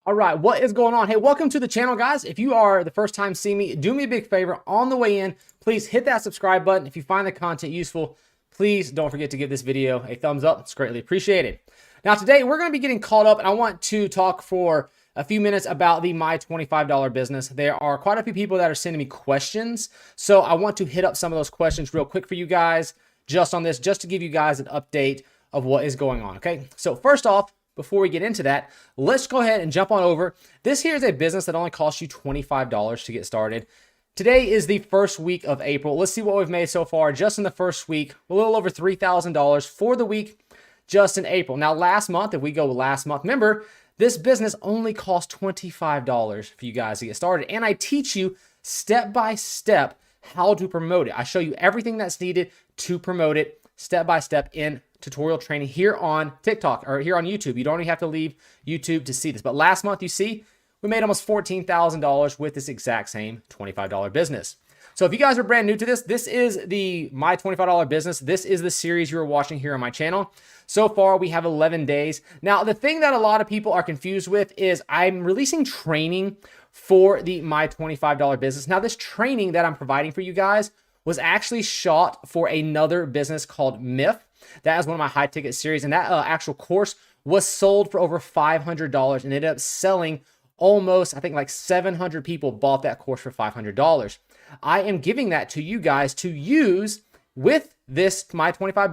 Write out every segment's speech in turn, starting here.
All right, what is going on? Hey, welcome to the channel, guys. If you are the first time seeing me, do me a big favor. On the way in, please hit that subscribe button. If you find the content useful, please don't forget to give this video a thumbs up. It's greatly appreciated. Now, today we're going to be getting caught up, and I want to talk for a few minutes about the My $25 business. There are quite a few people that are sending me questions, so I want to hit up some of those questions real quick for you guys just on this, just to give you guys an update of what is going on, okay? So first off, before we get into that, let's go ahead and jump on over. This here is a business that only costs you $25 to get started. Today is the first week of April. Let's see what we've made so far just in the first week. A little over $3,000 for the week just in April. Now, last month, if we go last month, remember, this business only cost $25 for you guys to get started. And I teach you step by step how to promote it. I show you everything that's needed to promote it step by step in tutorial training here on TikTok or here on YouTube. You don't even have to leave YouTube to see this. But last month, you see, we made almost $14,000 with this exact same $25 business. So if you guys are brand new to this, this is the My $25 business. This is the series you're watching here on my channel. So far, we have 11 days. Now, the thing that a lot of people are confused with is I'm releasing training for the My $25 business. Now, this training that I'm providing for you guys was actually shot for another business called Myth. That is one of my high ticket series. And that actual course was sold for over $500 and ended up selling almost, I think like 700 people bought that course for $500. I am giving that to you guys to use with this My $25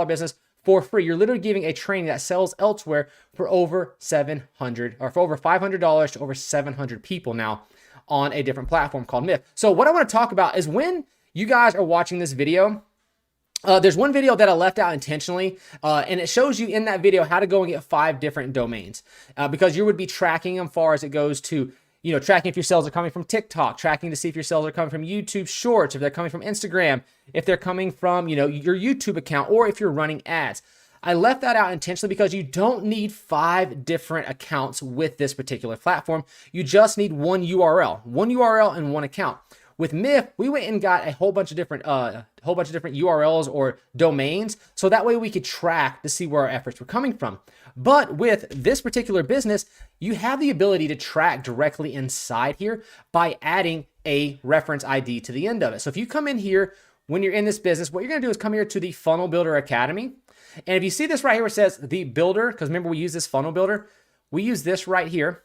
business for free. You're literally giving a training that sells elsewhere for over $700 or for over $500 to over 700 people now on a different platform called Myth. So what I want to talk about is when you guys are watching this video, there's one video that I left out intentionally, and it shows you in that video how to go and get 5 different domains because you would be tracking them far as it goes to, tracking if your sales are coming from TikTok, tracking to see if your sales are coming from YouTube Shorts, if they're coming from Instagram, if they're coming from, your YouTube account, or if you're running ads. I left that out intentionally because you don't need 5 different accounts with this particular platform. You just need one URL and one account. With Myth, we went and got a whole bunch of different URLs or domains, so that way we could track to see where our efforts were coming from. But with this particular business, you have the ability to track directly inside here by adding a reference ID to the end of it. So if you come in here when you're in this business, what you're going to do is come here to the Funnel Builder Academy. And if you see this right here where it says the builder, because remember we use this funnel builder, we use this right here.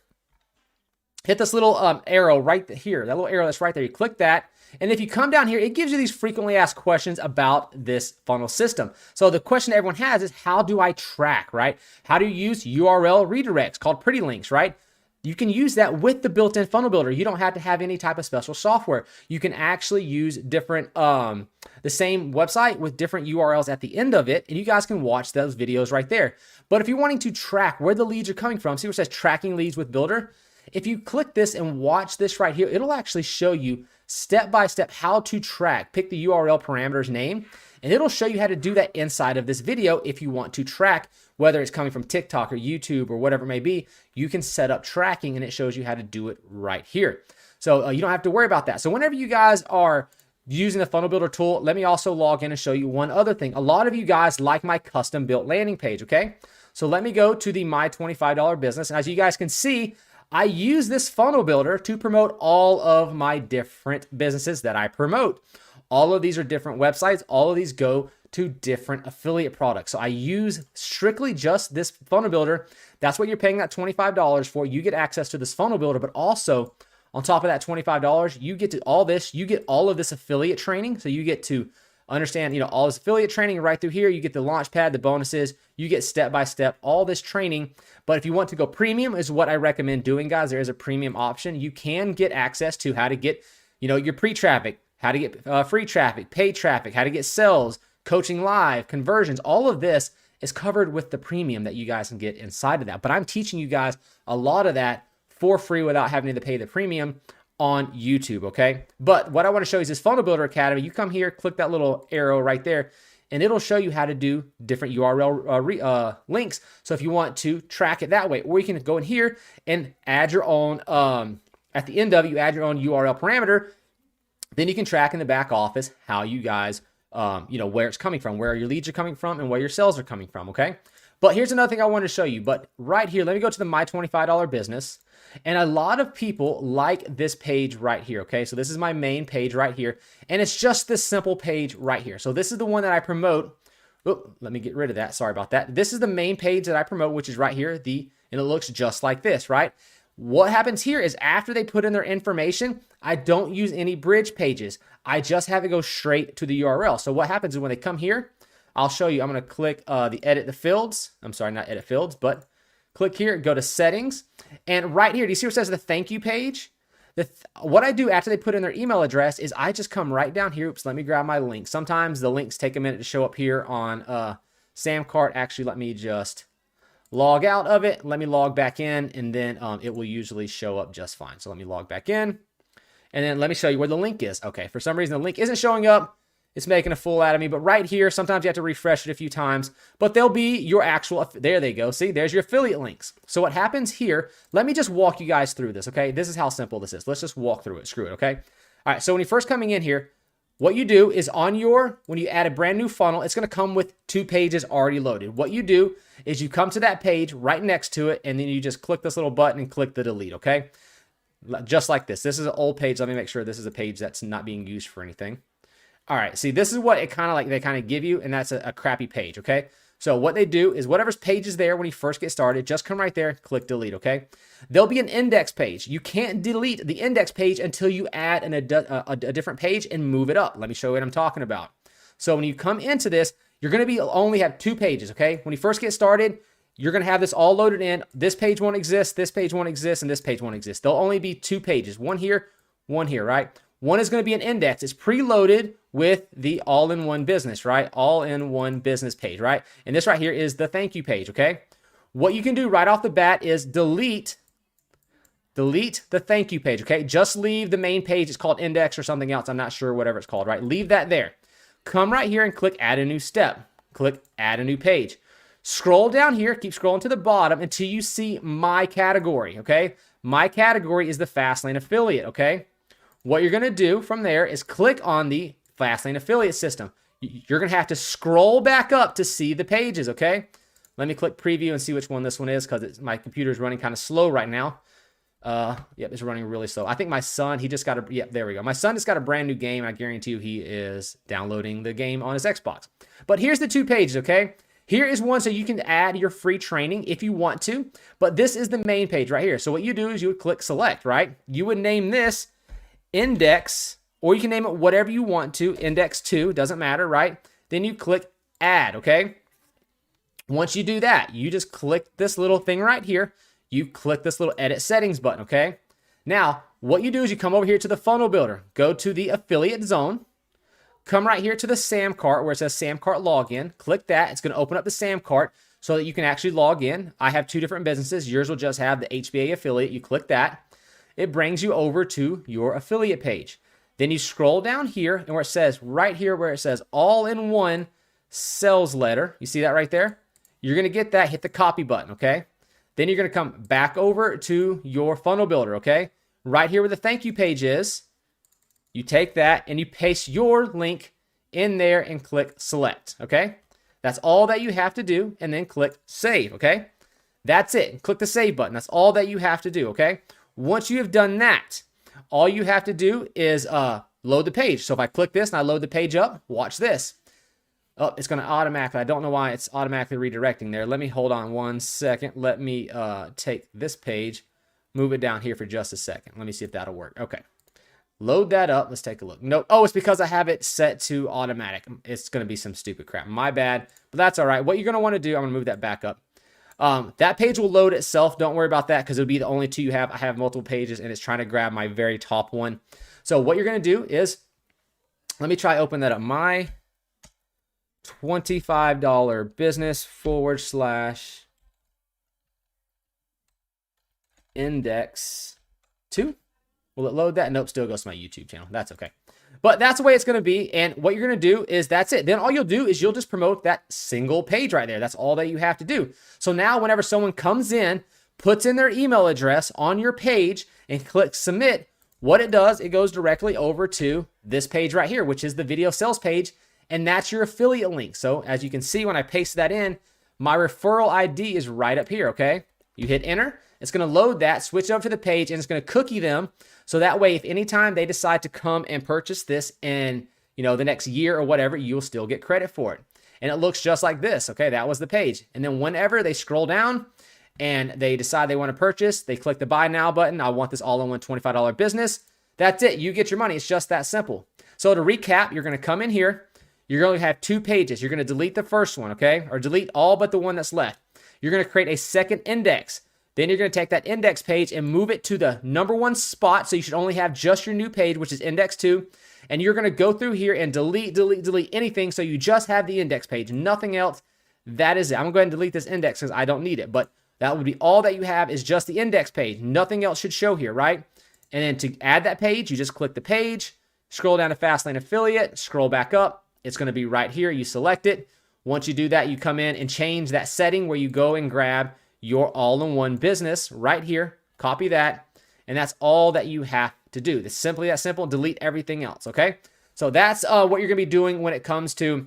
Hit this little arrow right here, that little arrow that's right there. You click that. And if you come down here, it gives you these frequently asked questions about this funnel system. So the question everyone has is, how do I track, right? How do you use URL redirects called pretty links, right? You can use that with the built-in funnel builder. You don't have to have any type of special software. You can actually use different, the same website with different URLs at the end of it, and you guys can watch those videos right there. But if you're wanting to track where the leads are coming from, see where it says tracking leads with Builder? If you click this and watch this right here, it'll actually show you step by step how to track. Pick the URL parameters name, and it'll show you how to do that inside of this video. If you want to track, whether it's coming from TikTok or YouTube or whatever it may be, you can set up tracking and it shows you how to do it right here. So you don't have to worry about that. So whenever you guys are using the funnel builder tool, let me also log in and show you one other thing. A lot of you guys like my custom built landing page, okay? So let me go to the My $25 business. And as you guys can see, I use this funnel builder to promote all of my different businesses that I promote. All of these are different websites. All of these go to different affiliate products. So I use strictly just this funnel builder. That's what you're paying that $25 for. You get access to this funnel builder, but also on top of that $25, you get to all this. You get all of this affiliate training. So you get to understand, all this affiliate training right through here. You get the launch pad, the bonuses, you get step-by-step, all this training. But if you want to go premium is what I recommend doing, guys. There is a premium option. You can get access to how to get, your pre-traffic, how to get free traffic, paid traffic, how to get sales, coaching live, conversions. All of this is covered with the premium that you guys can get inside of that. But I'm teaching you guys a lot of that for free without having to pay the premium on YouTube, okay? But what I want to show you is this Funnel Builder Academy. You come here, click that little arrow right there, and it'll show you how to do different URL links. So if you want to track it that way, or you can go in here and add your own, at the end of it, you add your own URL parameter. Then you can track in the back office how you guys, where it's coming from, where your leads are coming from, and where your sales are coming from, okay? But here's another thing I want to show you. But right here, let me go to the My $25 business. And a lot of people like this page right here, okay? So this is my main page right here. And it's just this simple page right here. So this is the one that I promote. Oh, let me get rid of that. Sorry about that. This is the main page that I promote, which is right here. And it looks just like this, right? What happens here is after they put in their information, I don't use any bridge pages. I just have it go straight to the URL. So what happens is when they come here, I'll show you. I'm going to click the edit the fields. I'm sorry, not edit fields, but click here, go to settings. And right here, do you see where it says the thank you page? What I do after they put in their email address is I just come right down here. Oops, let me grab my link. Sometimes the links take a minute to show up here on Samcart. Actually, let me just log out of it. Let me log back in, and then it will usually show up just fine. So let me log back in, and then let me show you where the link is. Okay, for some reason the link isn't showing up. It's making a fool out of me, but right here, sometimes you have to refresh it a few times, but they'll be your actual, there they go. See, there's your affiliate links. So what happens here, let me just walk you guys through this, okay? This is how simple this is. Let's just walk through it, screw it, okay? All right, so when you're first coming in here, what you do is when you add a brand new funnel, it's gonna come with 2 pages already loaded. What you do is you come to that page right next to it, and then you just click this little button and click the delete, okay? Just like this. This is an old page. Let me make sure this is a page that's not being used for anything. All right, see, this is what it they kind of give you, and that's a crappy page, okay? So what they do is whatever page is there when you first get started, just come right there, click delete, okay? There'll be an index page. You can't delete the index page until you add a different page and move it up. Let me show you what I'm talking about. So when you come into this, you're going to only have 2 pages, okay? When you first get started, you're going to have this all loaded in. This page won't exist, this page won't exist, and this page won't exist. There'll only be 2 pages, one here, right? One is going to be an index. It's preloaded with the all-in-one business, right? All-in-one business page, right? And this right here is the thank you page, okay? What you can do right off the bat is delete the thank you page, okay? Just leave the main page. It's called index or something else. I'm not sure, whatever it's called, right? Leave that there. Come right here and click add a new step. Click add a new page. Scroll down here, keep scrolling to the bottom until you see my category, okay? My category is the Fastlane affiliate, okay? What you're going to do from there is click on the Fastlane affiliate system. You're going to have to scroll back up to see the pages, okay? Let me click preview and see which one this one is because my computer is running kind of slow right now. Yep, it's running really slow. I think my son, he just got yep, there we go. My son just got a brand new game. I guarantee you he is downloading the game on his Xbox. But here's the 2 pages, okay? Here is one so you can add your free training if you want to. But this is the main page right here. So what you do is you would click select, right? You would name this index, or you can name it whatever you want to, index 2, doesn't matter, right? Then you click add, okay? Once you do that, you just click this little thing right here. You click this little edit settings button, okay? Now, what you do is you come over here to the funnel builder, go to the affiliate zone, come right here to the Samcart where it says Samcart login, click that. It's going to open up the Samcart so that you can actually log in. I have 2 different businesses. Yours will just have the HBA affiliate. You click that. It brings you over to your affiliate page. Then you scroll down here and where it says, right here where it says all-in-one sales letter, you see that right there? You're going to get that, hit the copy button, okay? Then you're going to come back over to your funnel builder, okay? Right here where the thank you page is, you take that and you paste your link in there and click select, okay? That's all that you have to do, and then click save, okay? That's it. Click the save button. That's all that you have to do, okay? Once you have done that, all you have to do is load the page. So if I click this and I load the page up, watch this. Oh, it's going to automatically, I don't know why it's automatically redirecting there. Let me hold on one second. Let me take this page, move it down here for just a second. Let me see if that'll work. Okay. Load that up. Let's take a look. No, oh, it's because I have it set to automatic. It's going to be some stupid crap. My bad, but that's all right. What you're going to want to do, I'm going to move that back up. That page will load itself. Don't worry about that because it'll be the only 2 you have. I have multiple pages and it's trying to grab my very top one. So what you're going to do is, let me try open that up. My $25 business / index 2. Will it load that? Nope, still goes to my YouTube channel. That's okay. But that's the way it's going to be. And what you're going to do is that's it. Then all you'll do is you'll just promote that single page right there. That's all that you have to do. So now whenever someone comes in, puts in their email address on your page and clicks submit, what it does, it goes directly over to this page right here, which is the video sales page. And that's your affiliate link. So as you can see, when I paste that in, My referral ID is right up here, okay? You hit enter. It's going to load that, switch over to the page, and it's going to cookie them. So that way, if anytime they decide to come and purchase this in, the next year or whatever, you'll still get credit for it. And it looks just like this. Okay, that was the page. And then whenever they scroll down and they decide they want to purchase, they click the buy now button. I want this all-in-one $25 business. That's it. You get your money. It's just that simple. So to recap, you're going to come in here. You're going to have 2 pages. You're going to delete the first one, okay? Or delete all but the one that's left. You're going to create a second index. Then you're going to take that index page and move it to the number 1 spot. So you should only have just your new page, which is index 2. And you're going to go through here and delete anything. So you just have the index page, nothing else. That is it. I'm going to go ahead and delete this index because I don't need it. But that would be all that you have is just the index page. Nothing else should show here, right? And then to add that page, you just click the page, scroll down to Fastlane Affiliate, scroll back up. It's going to be right here. You select it. Once you do that, you come in and change that setting where you go and grab your all-in-one business right here. Copy that. And that's all that you have to do. It's simply that simple. Delete everything else, okay? So that's what you're going to be doing when it comes to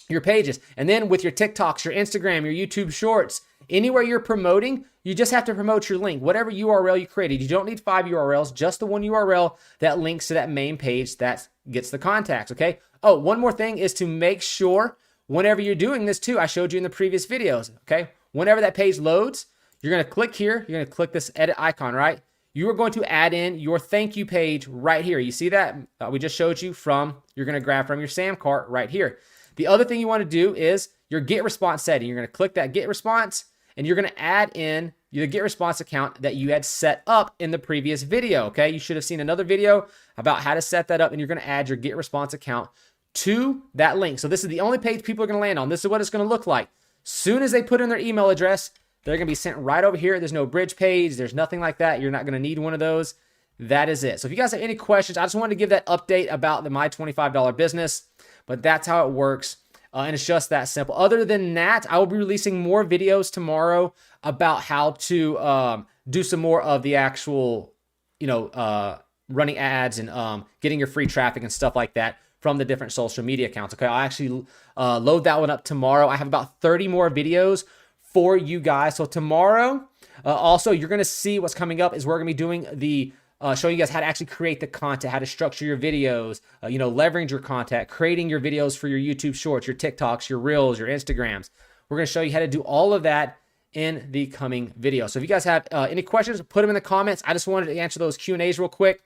your pages. And then with your TikToks, your Instagram, your YouTube Shorts, anywhere you're promoting, you just have to promote your link. Whatever URL you created, you don't need 5 URLs, just the one URL that links to that main page that gets the contacts, okay? Oh, one more thing is to make sure whenever you're doing this too, I showed you in the previous videos, okay? Whenever that page loads, you're going to click here. You're going to click this edit icon, right? You are going to add in your thank you page right here. You see that? We just showed you you're going to grab from your SAM cart right here. The other thing you want to do is your get response setting. You're going to click that get response and you're going to add in the get response account that you had set up in the previous video, okay? You should have seen another video about how to set that up and you're going to add your get response account to that link. So this is the only page people are going to land on. This is what it's going to look like. Soon as they put in their email address, they're going to be sent right over here. There's no bridge page. There's nothing like that. You're not going to need one of those. That is it. So if you guys have any questions, I just wanted to give that update about the My $25 business, but that's how it works. And it's just that simple. Other than that, I will be releasing more videos tomorrow about how to do some more of the actual, running ads and getting your free traffic and stuff like that from the different social media accounts. Okay, I'll actually load that one up tomorrow. I have about 30 more videos for you guys. So tomorrow, also, you're going to see what's coming up is we're going to be doing the showing you guys how to actually create the content, how to structure your videos, leverage your content, creating your videos for your YouTube Shorts, your TikToks, your Reels, your Instagrams. We're going to show you how to do all of that in the coming video. So if you guys have any questions, put them in the comments. I just wanted to answer those Q&As real quick.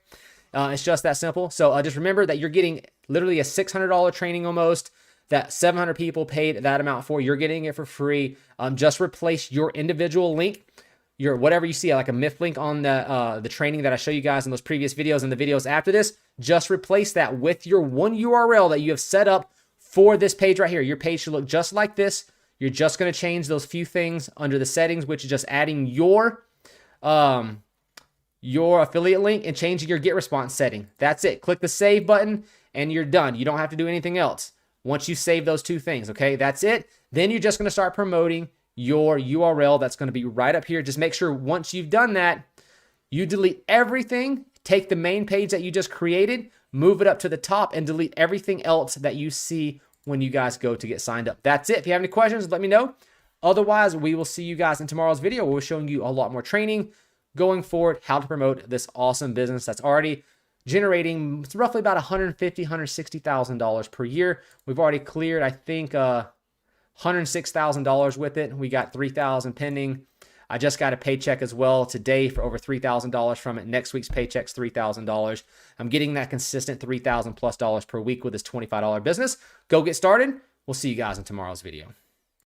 It's just that simple. So just remember that you're getting literally a $600 training almost that 700 people paid that amount for. You're getting it for free. Just replace your individual link, your whatever you see, like a myth link on the training that I show you guys in those previous videos and the videos after this. Just replace that with your one URL that you have set up for this page right here. Your page should look just like this. You're just going to change those few things under the settings, which is just adding your affiliate link and changing your get response setting. That's it. Click the save button and you're done. You don't have to do anything else once you save those 2 things, okay? That's it. Then you're just going to start promoting your URL that's going to be right up here. Just make sure once you've done that, you delete everything, take the main page that you just created, move it up to the top, and delete everything else that you see when you guys go to get signed up. That's it. If you have any questions, let me know. Otherwise, we will see you guys in tomorrow's video. We're showing you a lot more training going forward, how to promote this awesome business that's already generating roughly about $150,000, $160,000 per year. We've already cleared, I think, $106,000 with it. We got $3,000 pending. I just got a paycheck as well today for over $3,000 from it. Next week's paycheck's $3,000. I'm getting that consistent $3,000+ per week with this $25 business. Go get started. We'll see you guys in tomorrow's video.